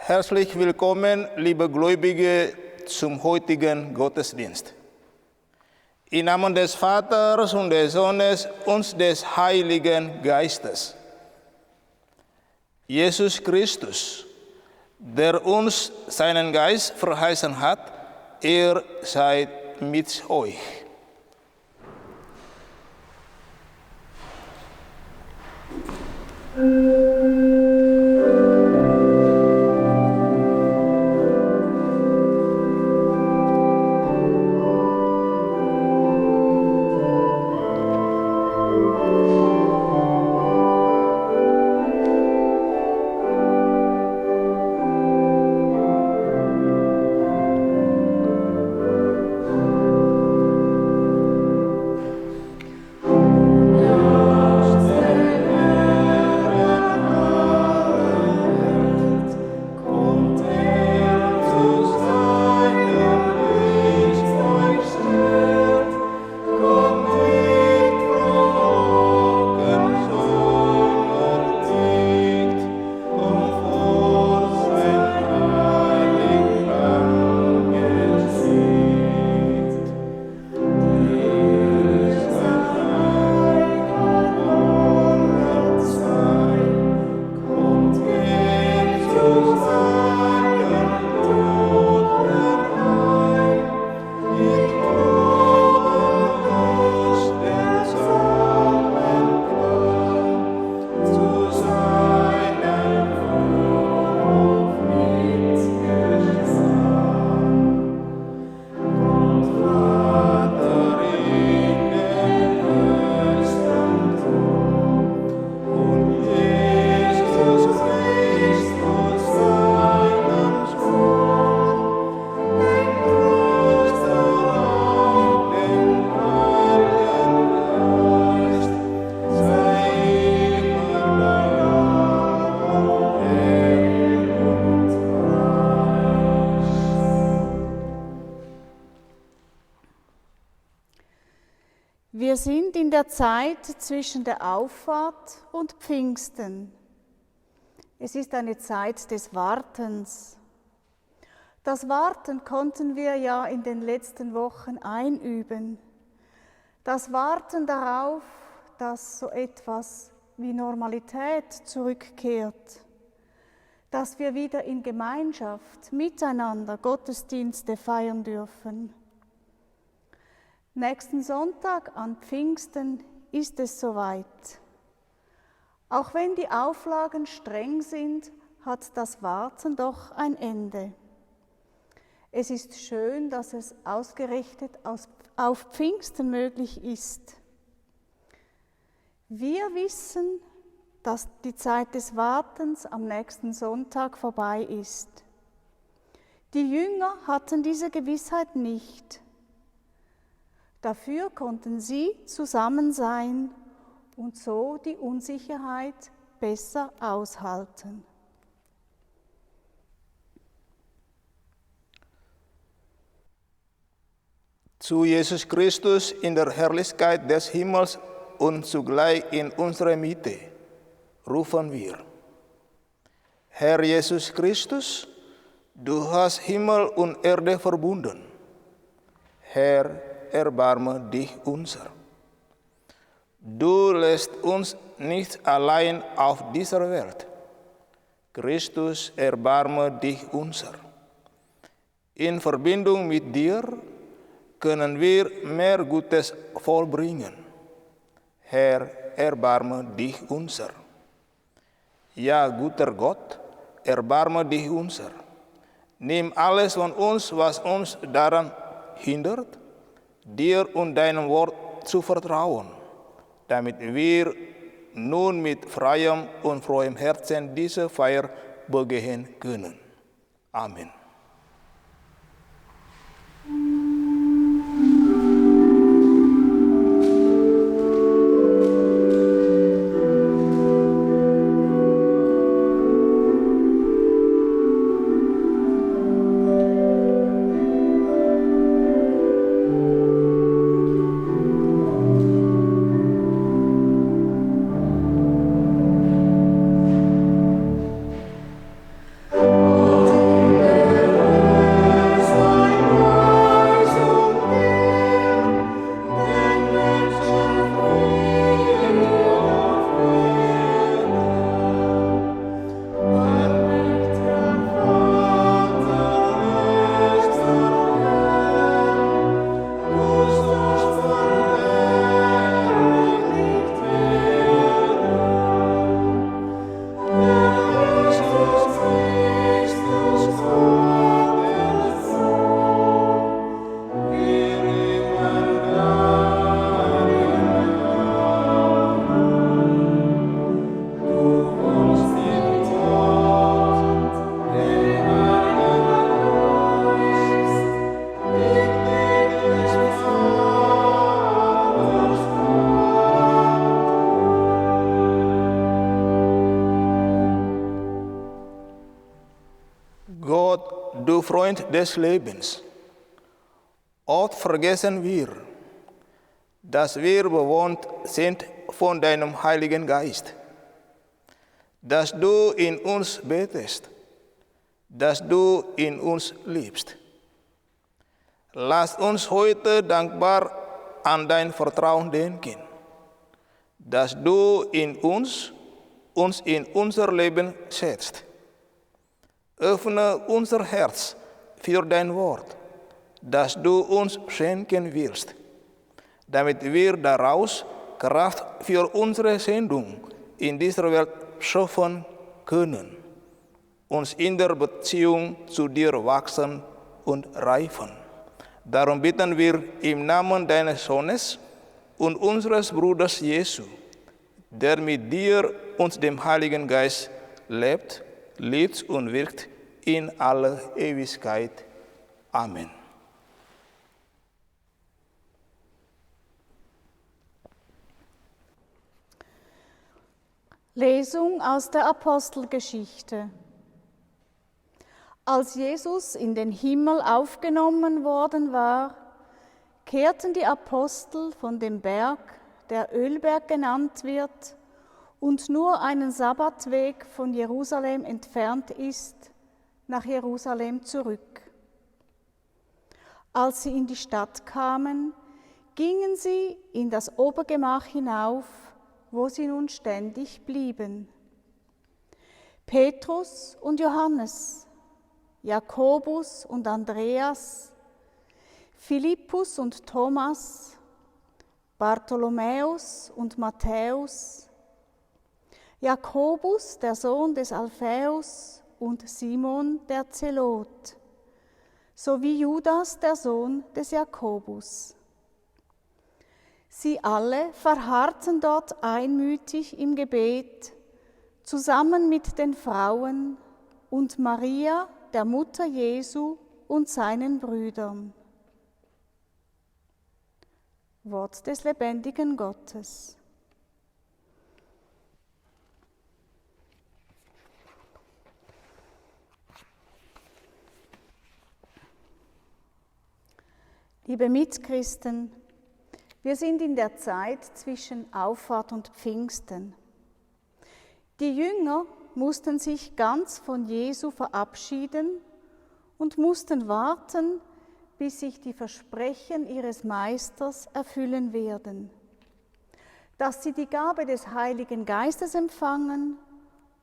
Herzlich willkommen, liebe Gläubige, zum heutigen Gottesdienst. Im Namen des Vaters und des Sohnes und des Heiligen Geistes. Jesus Christus, der uns seinen Geist verheißen hat, er sei mit euch. Wir sind in der Zeit zwischen der Auffahrt und Pfingsten. Es ist eine Zeit des Wartens. Das Warten konnten wir ja in den letzten Wochen einüben. Das Warten darauf, dass so etwas wie Normalität zurückkehrt, dass wir wieder in Gemeinschaft miteinander Gottesdienste feiern dürfen. Nächsten Sonntag an Pfingsten ist es soweit. Auch wenn die Auflagen streng sind, hat das Warten doch ein Ende. Es ist schön, dass es ausgerichtet auf Pfingsten möglich ist. Wir wissen, dass die Zeit des Wartens am nächsten Sonntag vorbei ist. Die Jünger hatten diese Gewissheit nicht. Dafür konnten sie zusammen sein und so die Unsicherheit besser aushalten. Zu Jesus Christus in der Herrlichkeit des Himmels und zugleich in unserer Mitte rufen wir. Herr Jesus Christus, du hast Himmel und Erde verbunden. Herr, erbarme dich unser. Du lässt uns nicht allein auf dieser Welt. Christus, erbarme dich unser. In Verbindung mit dir können wir mehr Gutes vollbringen. Herr, erbarme dich unser. Ja, guter Gott, erbarme dich unser. Nimm alles von uns, was uns daran hindert, dir und deinem Wort zu vertrauen, damit wir nun mit freiem und frohem Herzen diese Feier begehen können. Amen. Oh Gott, du Freund des Lebens, oft vergessen wir, dass wir bewohnt sind von deinem Heiligen Geist, dass du in uns betest, dass du in uns liebst. Lass uns heute dankbar an dein Vertrauen denken, dass du in uns in unser Leben setzt. Öffne unser Herz für dein Wort, das du uns schenken willst, damit wir daraus Kraft für unsere Sendung in dieser Welt schaffen können, uns in der Beziehung zu dir wachsen und reifen. Darum bitten wir im Namen deines Sohnes und unseres Bruders Jesu, der mit dir und dem Heiligen Geist lebt, liebt und wirkt in alle Ewigkeit. Amen. Lesung aus der Apostelgeschichte. Als Jesus in den Himmel aufgenommen worden war, kehrten die Apostel von dem Berg, der Ölberg genannt wird und nur einen Sabbatweg von Jerusalem entfernt ist, nach Jerusalem zurück. Als sie in die Stadt kamen, gingen sie in das Obergemach hinauf, wo sie nun ständig blieben. Petrus und Johannes, Jakobus und Andreas, Philippus und Thomas, Bartholomäus und Matthäus, Jakobus, der Sohn des Alphaeus, und Simon, der Zelot, sowie Judas, der Sohn des Jakobus. Sie alle verharrten dort einmütig im Gebet, zusammen mit den Frauen und Maria, der Mutter Jesu, und seinen Brüdern. Wort des lebendigen Gottes. Liebe Mitchristen, wir sind in der Zeit zwischen Auffahrt und Pfingsten. Die Jünger mussten sich ganz von Jesu verabschieden und mussten warten, bis sich die Versprechen ihres Meisters erfüllen werden, dass sie die Gabe des Heiligen Geistes empfangen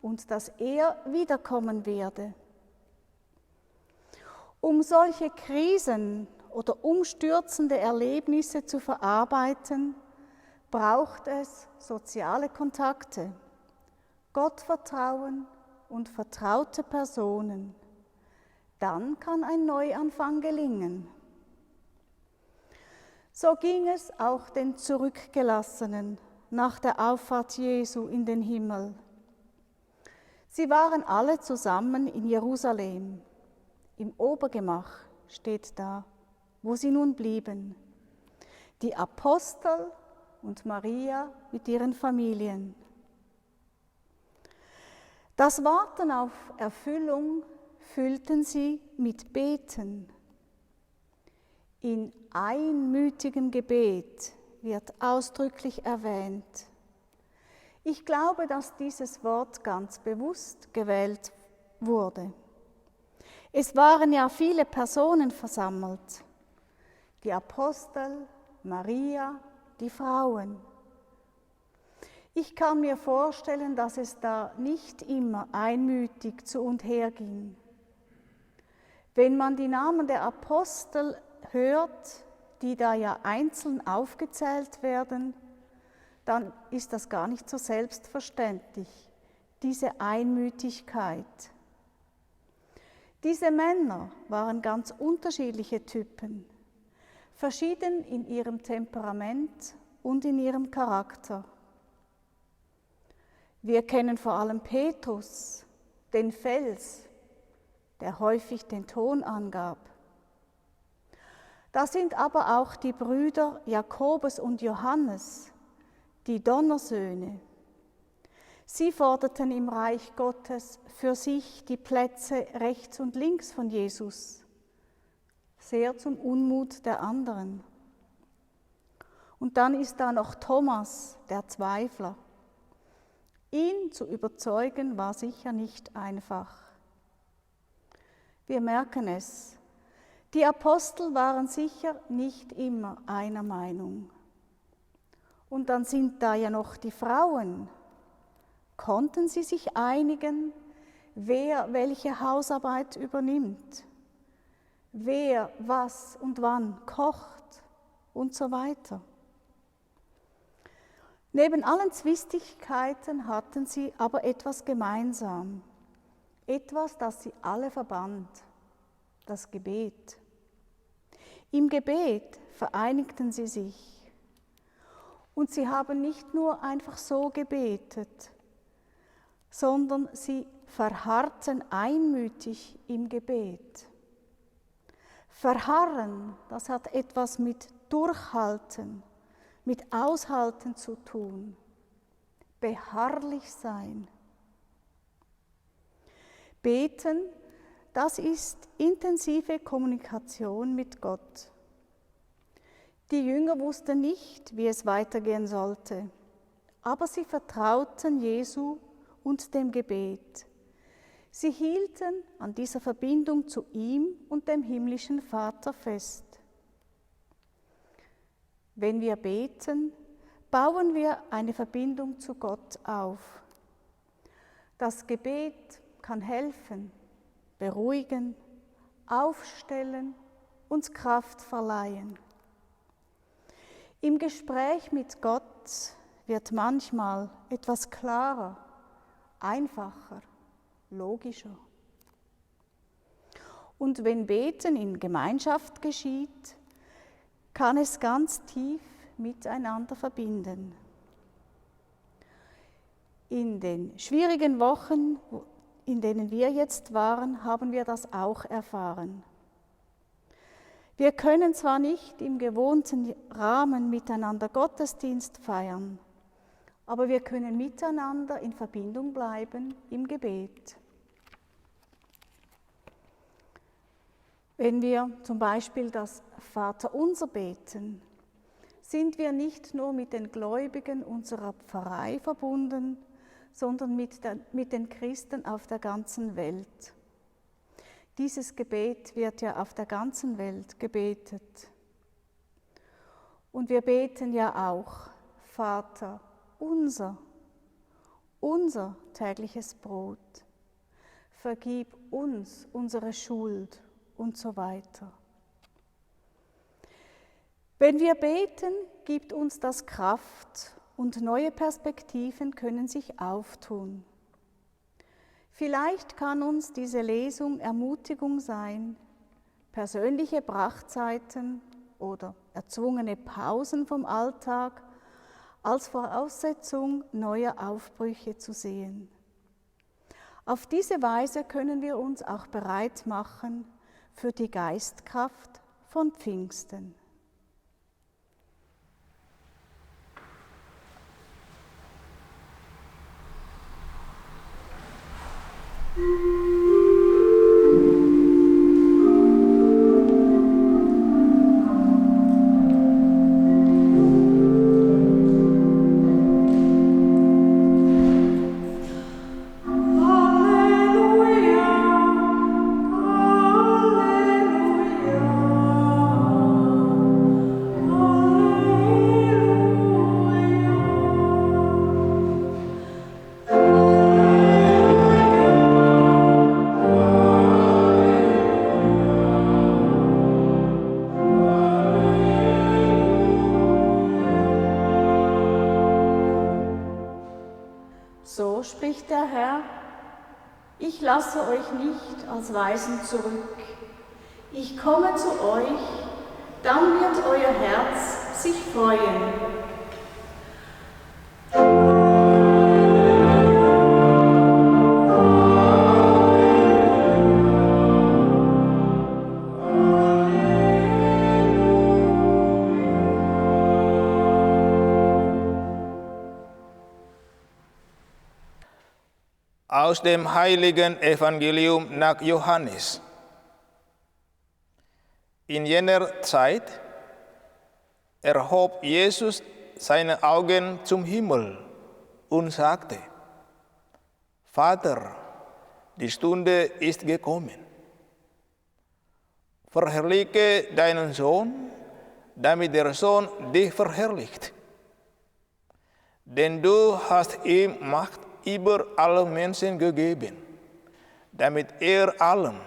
und dass er wiederkommen werde. Um solche Krisen oder umstürzende Erlebnisse zu verarbeiten, braucht es soziale Kontakte, Gottvertrauen und vertraute Personen. Dann kann ein Neuanfang gelingen. So ging es auch den Zurückgelassenen nach der Auffahrt Jesu in den Himmel. Sie waren alle zusammen in Jerusalem. Im Obergemach steht da, wo sie nun blieben. Die Apostel und Maria mit ihren Familien. Das Warten auf Erfüllung füllten sie mit Beten. In einmütigem Gebet wird ausdrücklich erwähnt. Ich glaube, dass dieses Wort ganz bewusst gewählt wurde. Es waren ja viele Personen versammelt. Die Apostel, Maria, die Frauen. Ich kann mir vorstellen, dass es da nicht immer einmütig zu und her ging. Wenn man die Namen der Apostel hört, die da ja einzeln aufgezählt werden, dann ist das gar nicht so selbstverständlich, diese Einmütigkeit. Diese Männer waren ganz unterschiedliche Typen, verschieden in ihrem Temperament und in ihrem Charakter. Wir kennen vor allem Petrus, den Fels, der häufig den Ton angab. Da sind aber auch die Brüder Jakobus und Johannes, die Donnersöhne. Sie forderten im Reich Gottes für sich die Plätze rechts und links von Jesus, sehr zum Unmut der anderen. Und dann ist da noch Thomas, der Zweifler. Ihn zu überzeugen war sicher nicht einfach. Wir merken es, die Apostel waren sicher nicht immer einer Meinung. Und dann sind da ja noch die Frauen. Konnten sie sich einigen, wer welche Hausarbeit übernimmt, wer was und wann kocht und so weiter? Neben allen Zwistigkeiten hatten sie aber etwas gemeinsam, etwas, das sie alle verband, das Gebet. Im Gebet vereinigten sie sich und sie haben nicht nur einfach so gebetet, sondern sie verharrten einmütig im Gebet. Verharren, das hat etwas mit Durchhalten, mit Aushalten zu tun. Beharrlich sein. Beten, das ist intensive Kommunikation mit Gott. Die Jünger wussten nicht, wie es weitergehen sollte, aber sie vertrauten Jesu und dem Gebet. Sie hielten an dieser Verbindung zu ihm und dem himmlischen Vater fest. Wenn wir beten, bauen wir eine Verbindung zu Gott auf. Das Gebet kann helfen, beruhigen, aufstellen, uns Kraft verleihen. Im Gespräch mit Gott wird manchmal etwas klarer, einfacher, logischer. Und wenn Beten in Gemeinschaft geschieht, kann es ganz tief miteinander verbinden. In den schwierigen Wochen, in denen wir jetzt waren, haben wir das auch erfahren. Wir können zwar nicht im gewohnten Rahmen miteinander Gottesdienst feiern, aber wir können miteinander in Verbindung bleiben im Gebet. Wenn wir zum Beispiel das Vaterunser beten, sind wir nicht nur mit den Gläubigen unserer Pfarrei verbunden, sondern mit den Christen auf der ganzen Welt. Dieses Gebet wird ja auf der ganzen Welt gebetet. Und wir beten ja auch, Vater unser tägliches Brot, vergib uns unsere Schuld und so weiter. Wenn wir beten, gibt uns das Kraft und neue Perspektiven können sich auftun. Vielleicht kann uns diese Lesung Ermutigung sein, persönliche Brachzeiten oder erzwungene Pausen vom Alltag als Voraussetzung neuer Aufbrüche zu sehen. Auf diese Weise können wir uns auch bereit machen für die Geistkraft von Pfingsten. So spricht der Herr: Ich lasse euch nicht als Weisen zurück. Ich komme zu euch, dann wird euer Herz sich freuen. Aus dem heiligen Evangelium nach Johannes. In jener Zeit erhob Jesus seine Augen zum Himmel und sagte: Vater, die Stunde ist gekommen. Verherrliche deinen Sohn, damit der Sohn dich verherrlicht. Denn du hast ihm Macht über alle Menschen gegeben, damit er allen,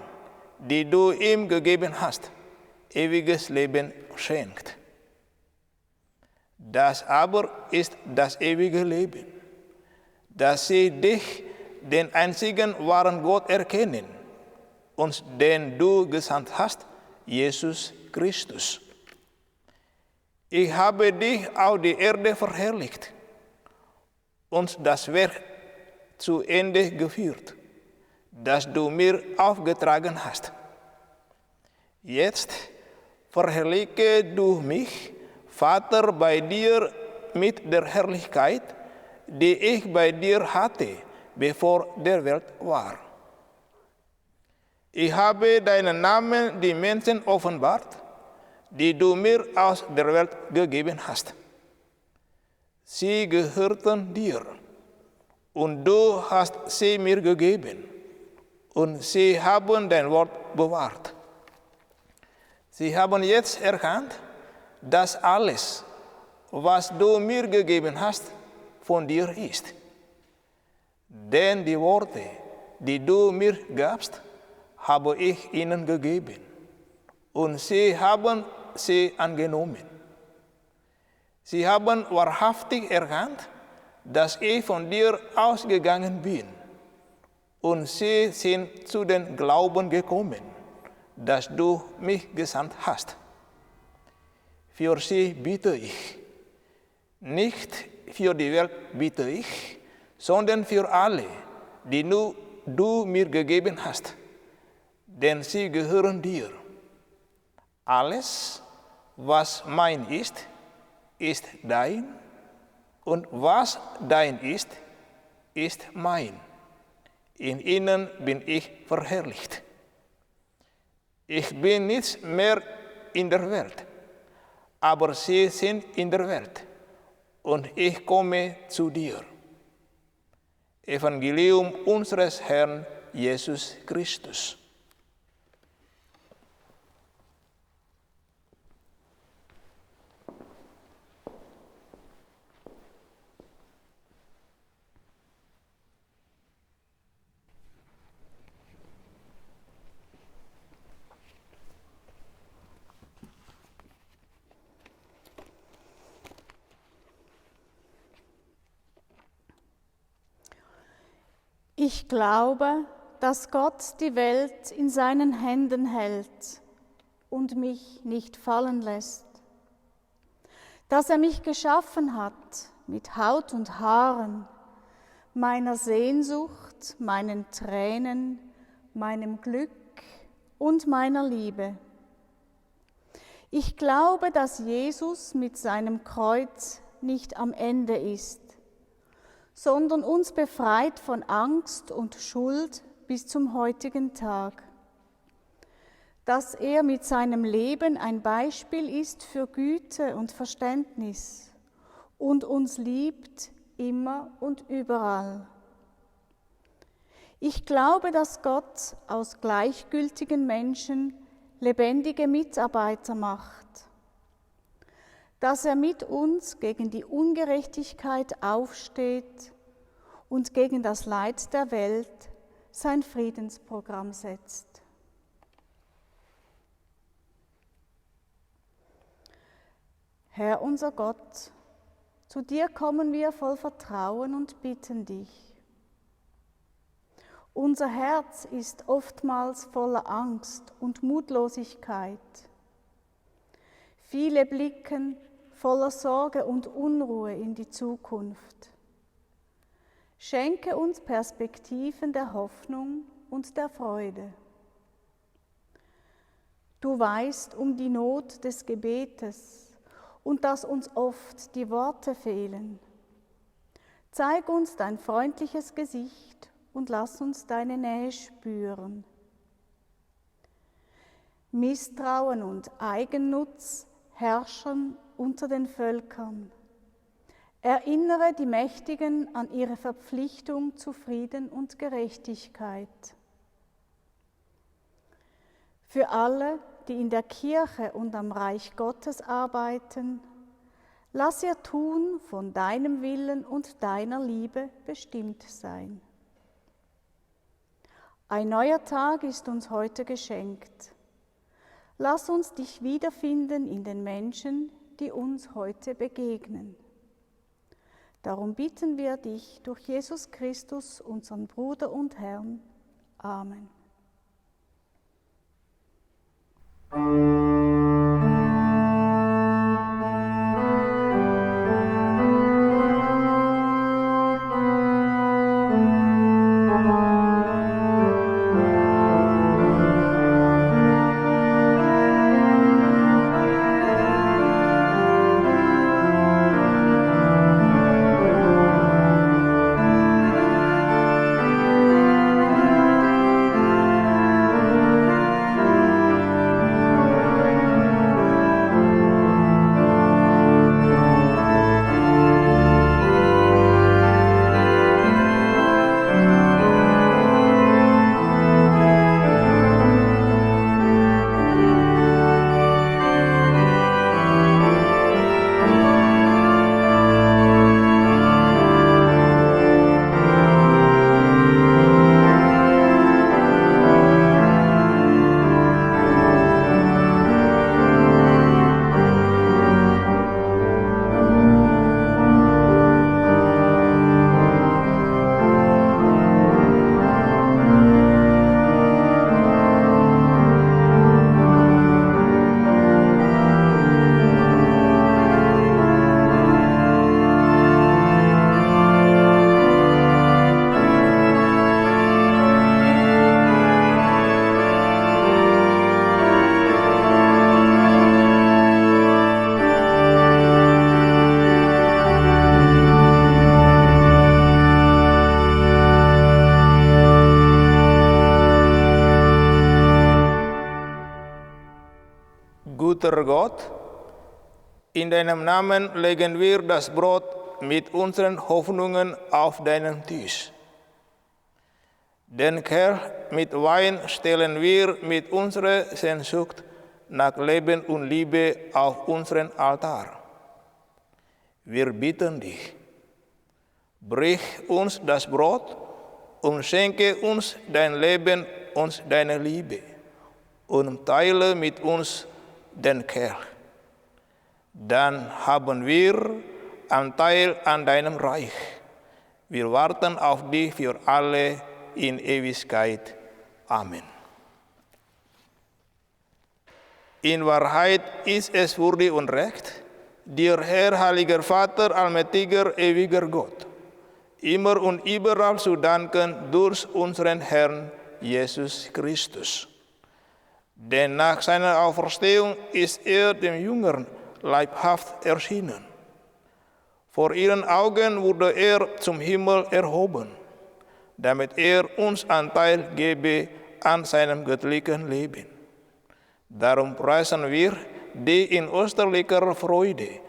die du ihm gegeben hast, ewiges Leben schenkt. Das aber ist das ewige Leben, dass sie dich, den einzigen wahren Gott, erkennen und den du gesandt hast, Jesus Christus. Ich habe dich auf die Erde verherrlicht und das Werk zu Ende geführt, das du mir aufgetragen hast. Jetzt verherrliche du mich, Vater, bei dir mit der Herrlichkeit, die ich bei dir hatte, bevor der Welt war. Ich habe deinen Namen den Menschen offenbart, die du mir aus der Welt gegeben hast. Sie gehörten dir, und du hast sie mir gegeben, und sie haben dein Wort bewahrt. Sie haben jetzt erkannt, dass alles, was du mir gegeben hast, von dir ist. Denn die Worte, die du mir gabst, habe ich ihnen gegeben, und sie haben sie angenommen. Sie haben wahrhaftig erkannt, dass ich von dir ausgegangen bin, und sie sind zu den Glauben gekommen, dass du mich gesandt hast. Für sie bitte ich, nicht für die Welt bitte ich, sondern für alle, die du mir gegeben hast, denn sie gehören dir. Alles, was mein ist, ist dein, und was dein ist, ist mein. In ihnen bin ich verherrlicht. Ich bin nicht mehr in der Welt, aber sie sind in der Welt, und ich komme zu dir. Evangelium unseres Herrn Jesus Christus. Ich glaube, dass Gott die Welt in seinen Händen hält und mich nicht fallen lässt. Dass er mich geschaffen hat mit Haut und Haaren, meiner Sehnsucht, meinen Tränen, meinem Glück und meiner Liebe. Ich glaube, dass Jesus mit seinem Kreuz nicht am Ende ist, sondern uns befreit von Angst und Schuld bis zum heutigen Tag. Dass er mit seinem Leben ein Beispiel ist für Güte und Verständnis und uns liebt immer und überall. Ich glaube, dass Gott aus gleichgültigen Menschen lebendige Mitarbeiter macht, dass er mit uns gegen die Ungerechtigkeit aufsteht und gegen das Leid der Welt sein Friedensprogramm setzt. Herr unser Gott, zu dir kommen wir voll Vertrauen und bitten dich. Unser Herz ist oftmals voller Angst und Mutlosigkeit. Viele blicken voller Sorge und Unruhe in die Zukunft. Schenke uns Perspektiven der Hoffnung und der Freude. Du weißt um die Not des Gebetes und dass uns oft die Worte fehlen. Zeig uns dein freundliches Gesicht und lass uns deine Nähe spüren. Misstrauen und Eigennutz herrschen unter den Völkern. Erinnere die Mächtigen an ihre Verpflichtung zu Frieden und Gerechtigkeit. Für alle, die in der Kirche und am Reich Gottes arbeiten, lass ihr Tun von deinem Willen und deiner Liebe bestimmt sein. Ein neuer Tag ist uns heute geschenkt. Lass uns dich wiederfinden in den Menschen, die uns heute begegnen. Darum bitten wir dich durch Jesus Christus, unseren Bruder und Herrn. Amen. Guter Gott, in deinem Namen legen wir das Brot mit unseren Hoffnungen auf deinen Tisch. Den Kelch mit Wein stellen wir mit unserer Sehnsucht nach Leben und Liebe auf unseren Altar. Wir bitten dich, brich uns das Brot und schenke uns dein Leben und deine Liebe und teile mit uns den Kelch. Dann haben wir Anteil an deinem Reich. Wir warten auf dich für alle in Ewigkeit. Amen. In Wahrheit ist es würdig und recht, dir, Herr, heiliger Vater, allmächtiger, ewiger Gott, immer und überall zu danken durch unseren Herrn Jesus Christus. Denn nach seiner Auferstehung ist er den Jüngern leibhaft erschienen. Vor ihren Augen wurde er zum Himmel erhoben, damit er uns Anteil gebe an seinem göttlichen Leben. Darum preisen wir dich in österlicher Freude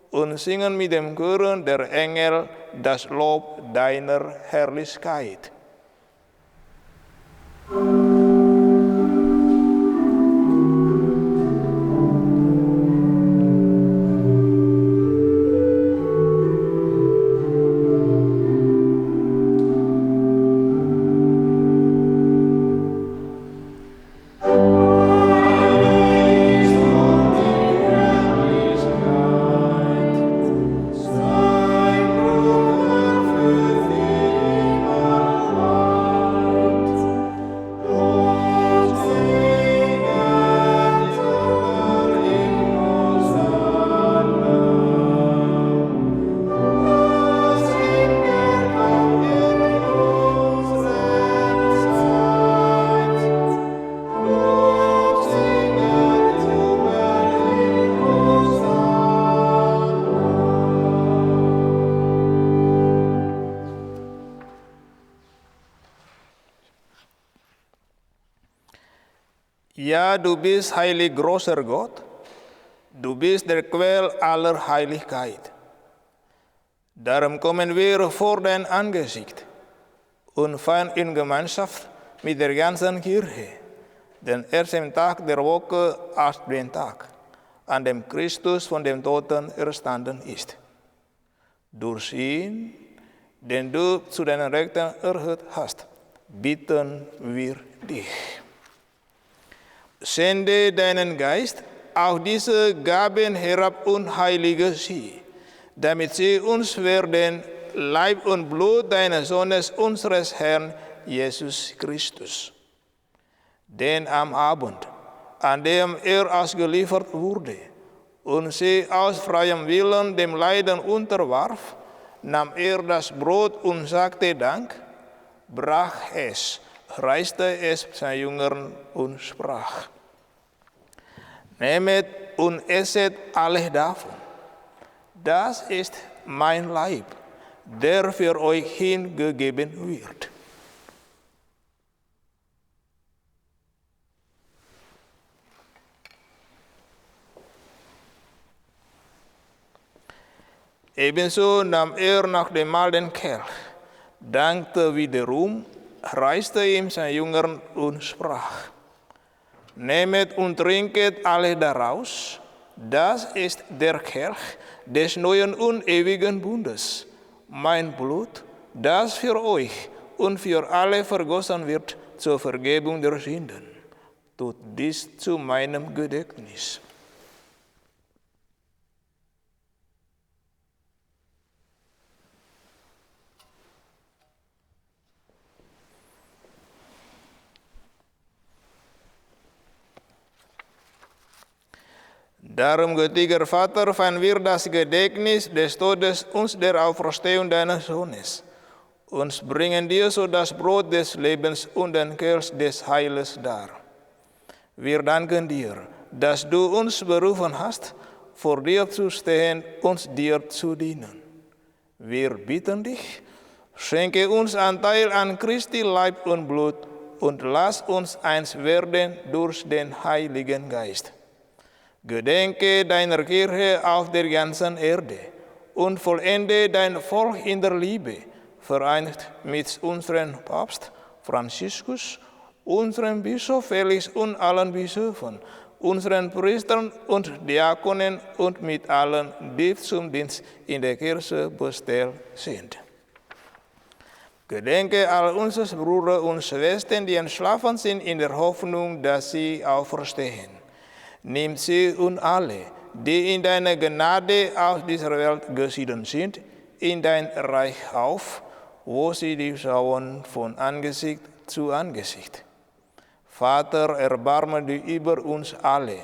und singen mit dem Chor der Engel das Lob deiner Herrlichkeit. Oh Ja, du bist heilig großer Gott. Du bist der Quell aller Heiligkeit. Darum kommen wir vor dein Angesicht und feiern in Gemeinschaft mit der ganzen Kirche den ersten Tag der Woche als den Tag, an dem Christus von den Toten erstanden ist. Durch ihn, den du zu deinen Rechten erhöht hast, bitten wir dich. Sende deinen Geist auf diese Gaben herab und heilige sie, damit sie uns werden Leib und Blut deines Sohnes, unseres Herrn Jesus Christus. Denn am Abend, an dem ausgeliefert wurde und sich aus freiem Willen dem Leiden unterwarf, nahm das Brot und sagte Dank, brach es, reichte es seinen Jüngern und sprach: Nehmet und esset alle davon. Das ist mein Leib, der für euch hingegeben wird. Ebenso nahm nach dem Mahl den Kelch, dankte wiederum, reichte ihm seinen Jüngern und sprach: Nehmet und trinket alle daraus, das ist der Kelch des neuen und ewigen Bundes, mein Blut, das für euch und für alle vergossen wird zur Vergebung der Sünden. Tut dies zu meinem Gedächtnis. Darum, gütiger Vater, feiern wir das Gedächtnis des Todes und der Auferstehung deines Sohnes. Uns bringen dir so das Brot des Lebens und den Kelch des Heiles dar. Wir danken dir, dass du uns berufen hast, vor dir zu stehen und dir zu dienen. Wir bitten dich, schenke uns Anteil an Christi Leib und Blut und lass uns eins werden durch den Heiligen Geist. Gedenke deiner Kirche auf der ganzen Erde und vollende dein Volk in der Liebe, vereint mit unserem Papst Franziskus, unserem Bischof Felix und allen Bischöfen, unseren Priestern und Diakonen und mit allen, die zum Dienst in der Kirche bestellt sind. Gedenke all unserer Brüder und Schwestern, die entschlafen sind, in der Hoffnung, dass sie auferstehen. Nimm sie und alle, die in deiner Gnade aus dieser Welt geschieden sind, in dein Reich auf, wo sie dich schauen von Angesicht zu Angesicht. Vater, erbarme dich über uns alle,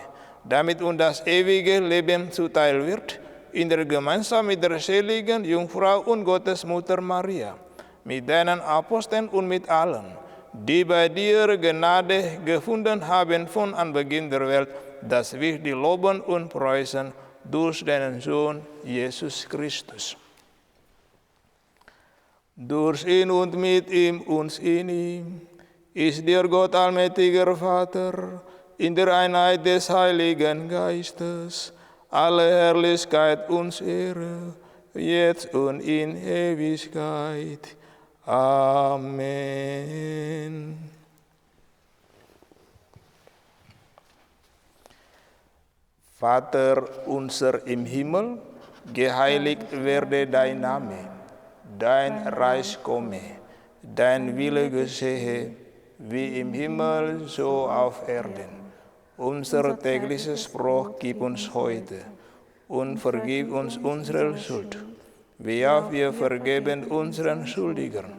damit uns das ewige Leben zuteil wird, in der Gemeinschaft mit der seligen Jungfrau und Gottesmutter Maria, mit deinen Aposteln und mit allen, die bei dir Gnade gefunden haben von Anbeginn der Welt, dass wir dich loben und preisen durch deinen Sohn Jesus Christus. Durch ihn und mit ihm und in ihm ist dir Gott allmächtiger Vater, in der Einheit des Heiligen Geistes, alle Herrlichkeit und Ehre, jetzt und in Ewigkeit. Amen. Vater unser im Himmel, geheiligt werde dein Name, dein Reich komme, dein Wille geschehe, wie im Himmel, so auf Erden. Unser tägliches Brot gib uns heute und vergib uns unsere Schuld, wie auch wir vergeben unseren Schuldigern.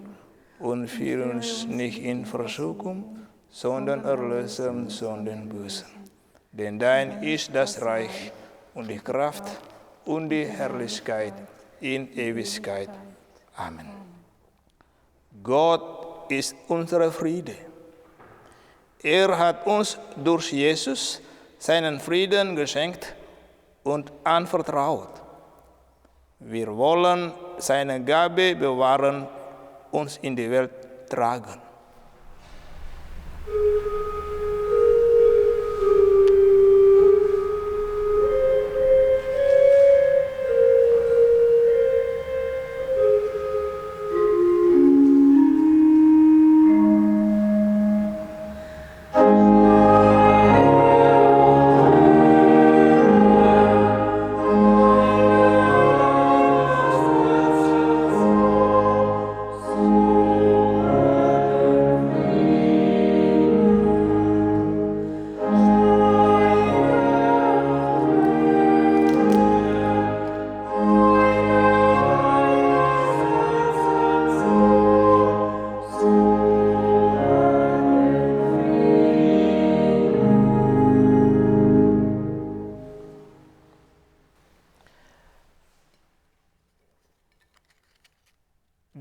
Und führe uns nicht in Versuchung, sondern erlöse uns von den Bösen. Denn dein ist das Reich und die Kraft und die Herrlichkeit in Ewigkeit. Amen. Gott ist unser Friede. Er hat uns durch Jesus seinen Frieden geschenkt und anvertraut. Wir wollen seine Gabe bewahren, uns in die Welt tragen.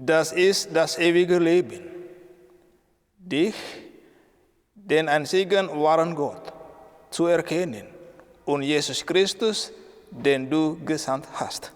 Das ist das ewige Leben, dich, den einzigen wahren Gott, zu erkennen und Jesus Christus, den du gesandt hast.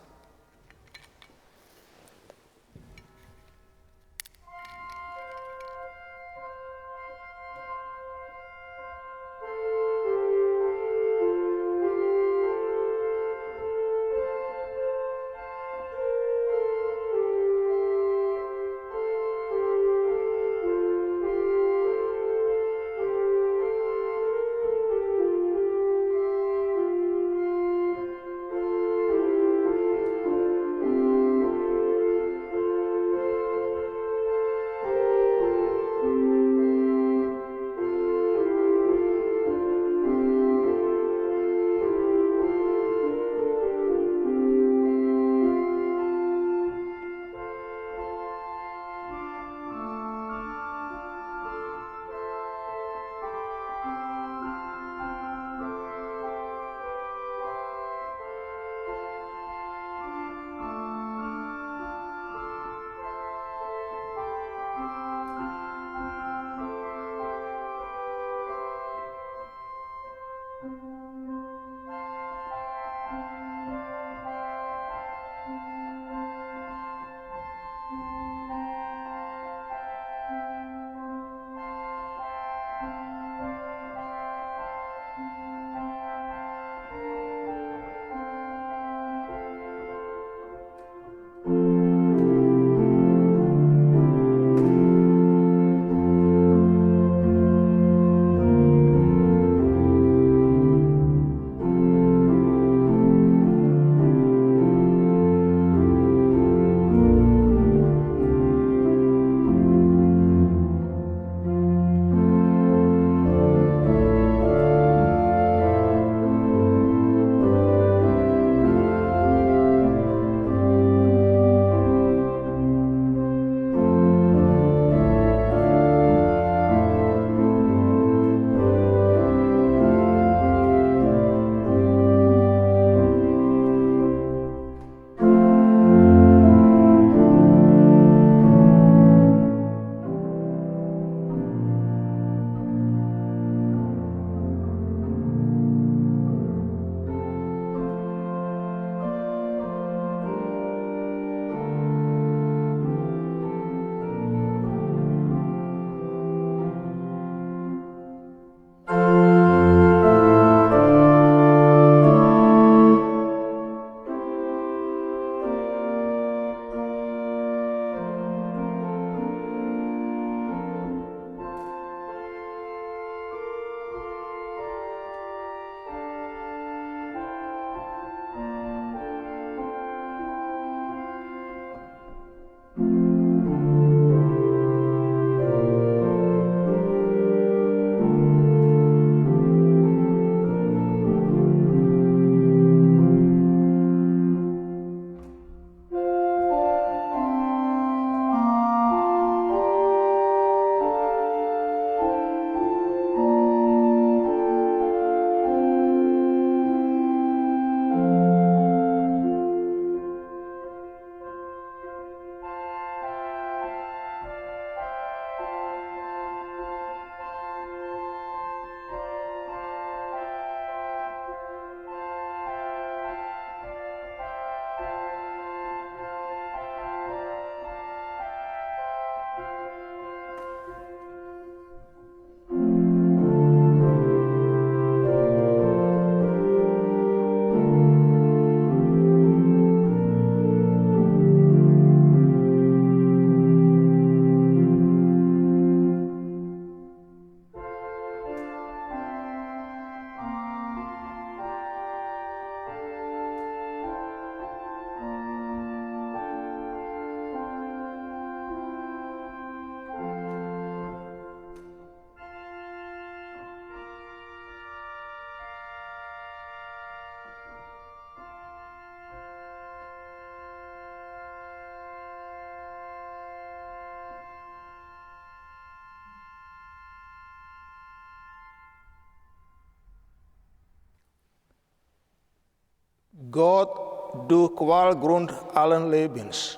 Gott, du Quellgrund allen Lebens,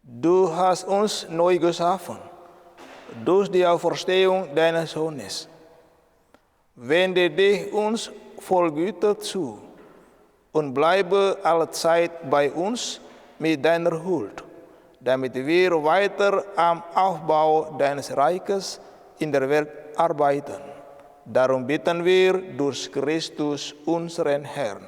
Du hast uns neu geschaffen, durch die Auferstehung deines Sohnes. Wende dich uns voll Güte zu und bleibe alle Zeit bei uns mit deiner Huld, damit wir weiter am Aufbau deines Reiches in der Welt arbeiten. Darum bitten wir durch Christus, unseren Herrn.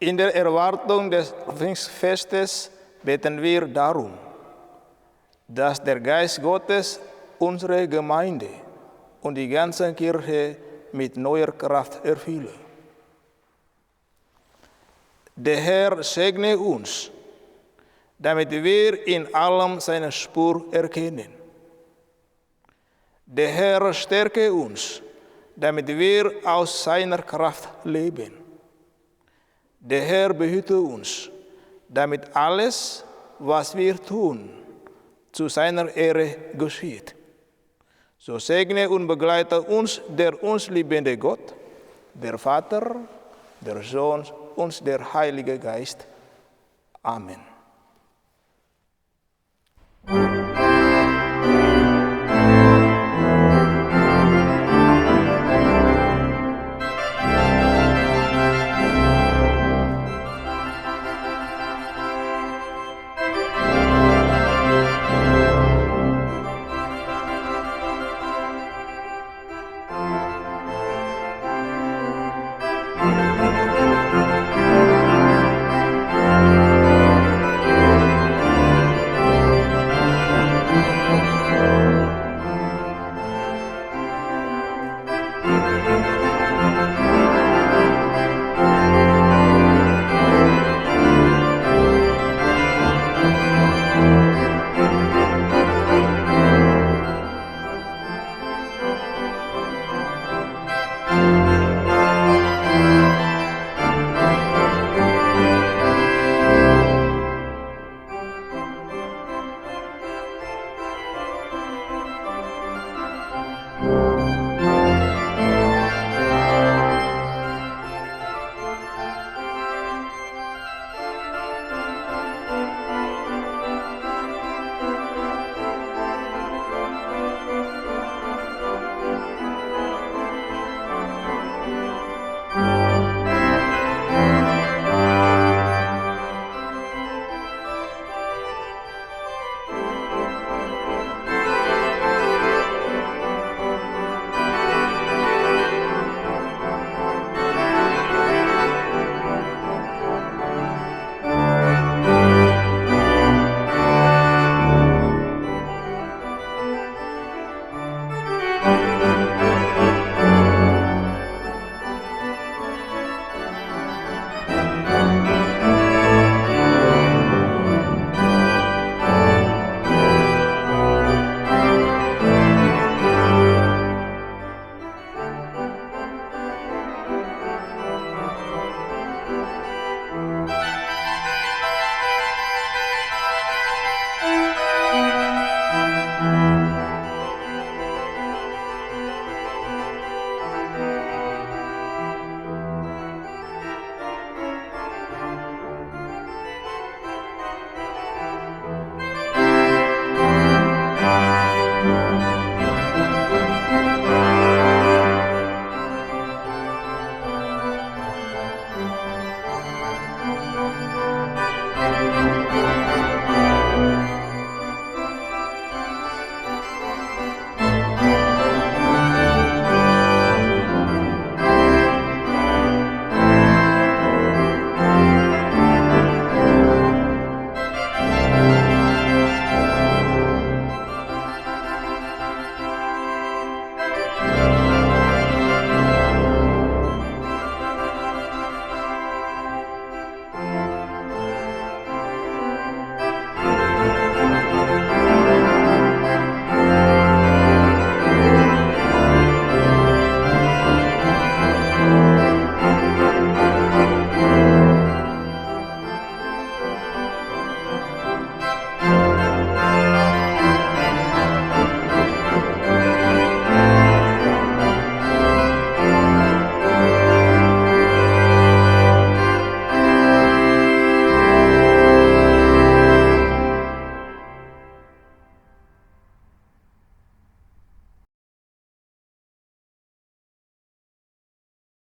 In der Erwartung des Pfingstfestes beten wir darum, dass der Geist Gottes unsere Gemeinde und die ganze Kirche mit neuer Kraft erfülle. Der Herr segne uns, damit wir in allem seine Spur erkennen. Der Herr stärke uns, damit wir aus seiner Kraft leben. Der Herr behüte uns, damit alles, was wir tun, zu seiner Ehre geschieht. So segne und begleite uns der uns liebende Gott, der Vater, der Sohn und der Heilige Geist. Amen.